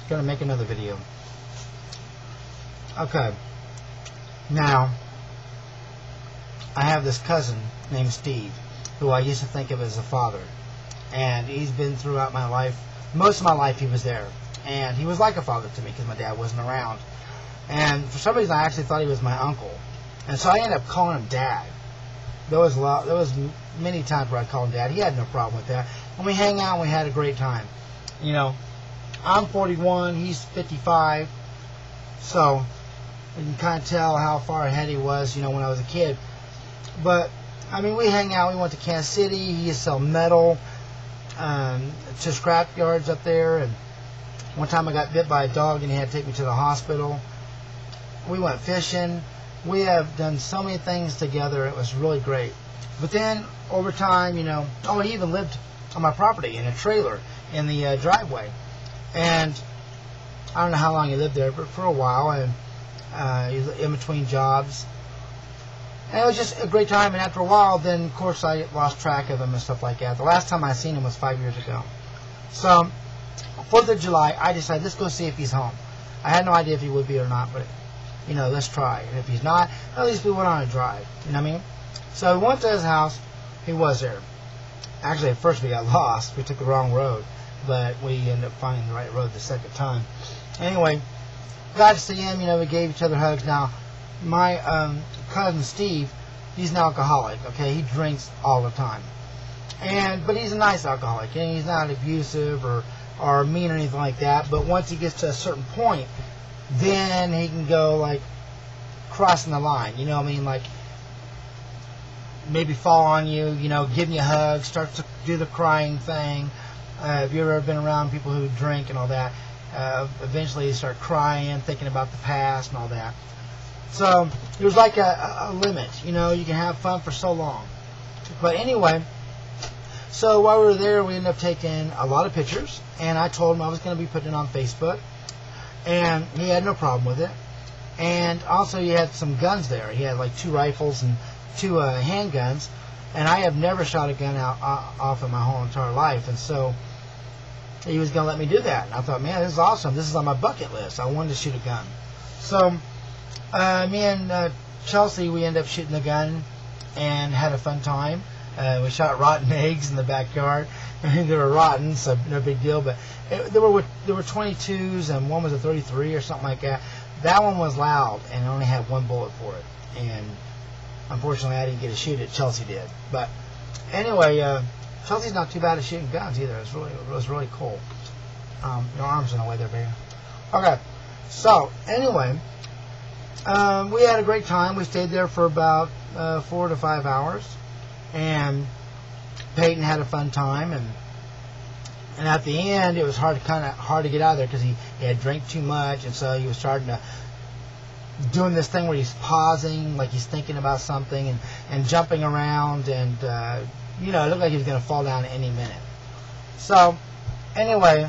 gonna make another video. Okay. Now, I have this cousin named Steve, who I used to think of as a father. And he's been throughout my life. Most of my life he was there. And he was like a father to me because my dad wasn't around. And for some reason I actually thought he was my uncle. And so I ended up calling him Dad. There was many times where I called him Dad. He had no problem with that. And we hang out and we had a great time. You know, I'm 41, he's 55. So you can kind of tell how far ahead he was, you know, when I was a kid. But, I mean, we hang out. We went to Kansas City. He used to sell metal to scrap yards up there. And one time I got bit by a dog and he had to take me to the hospital. We went fishing. We have done so many things together. It was really great. But then, over time, you know, oh, he even lived on my property in a trailer in the driveway. And I don't know how long he lived there, but for a while. And he was in between jobs. And it was just a great time. And after a while, then, of course, I lost track of him and stuff like that. The last time I seen him was 5 years ago. So, 4th of July, I decided, let's go see if he's home. I had no idea if he would be or not, but, you know, let's try. And if he's not, at least we went on a drive. You know what I mean? So we went to his house. He was there. Actually, at first we got lost. We took the wrong road. But we ended up finding the right road the second time. Anyway, got to see him. You know, we gave each other hugs. Now, my cousin Steve, he's an alcoholic. Okay, he drinks all the time. But he's a nice alcoholic. And he's not abusive or mean or anything like that. But once he gets to a certain point, then he can go, like, crossing the line. You know what I mean? Like, maybe fall on you, you know, giving you a hug, start to do the crying thing. Have you ever been around people who drink and all that? Eventually you start crying, thinking about the past and all that. So there's like a limit. You know, you can have fun for so long. But anyway, so while we were there, we ended up taking a lot of pictures. And I told him I was going to be putting it on Facebook. And he had no problem with it. And also he had some guns there. He had like 2 rifles and 2 handguns. And I have never shot a gun off in my whole entire life. And so he was going to let me do that. And I thought, man, this is awesome. This is on my bucket list. I wanted to shoot a gun. So me and Chelsea, we ended up shooting the gun and had a fun time. We shot rotten eggs in the backyard. They were rotten, so no big deal. But there were 22s, and one was a 33 or something like that. That one was loud, and I only had 1 bullet for it. And unfortunately, I didn't get to shoot it. Chelsea did. But anyway, Chelsea's not too bad at shooting guns either. It was really cool. Your arm's in the way there, baby. Okay. So anyway, we had a great time. We stayed there for about 4 to 5 hours, and Peyton had a fun time. And at the end, it was hard to get out of there because he had drank too much, and so he was starting to doing this thing where he's pausing, like he's thinking about something, and jumping around, and you know, it looked like he was going to fall down any minute. So anyway,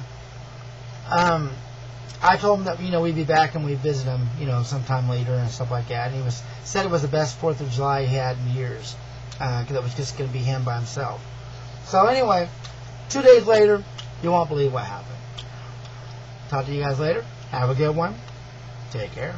I told him that, you know, we'd be back and we'd visit him, you know, sometime later and stuff like that. And he said it was the best 4th of July he had in years, because it was just going to be him by himself. So anyway, 2 days later, you won't believe what happened. Talk to you guys later. Have a good one. Take care.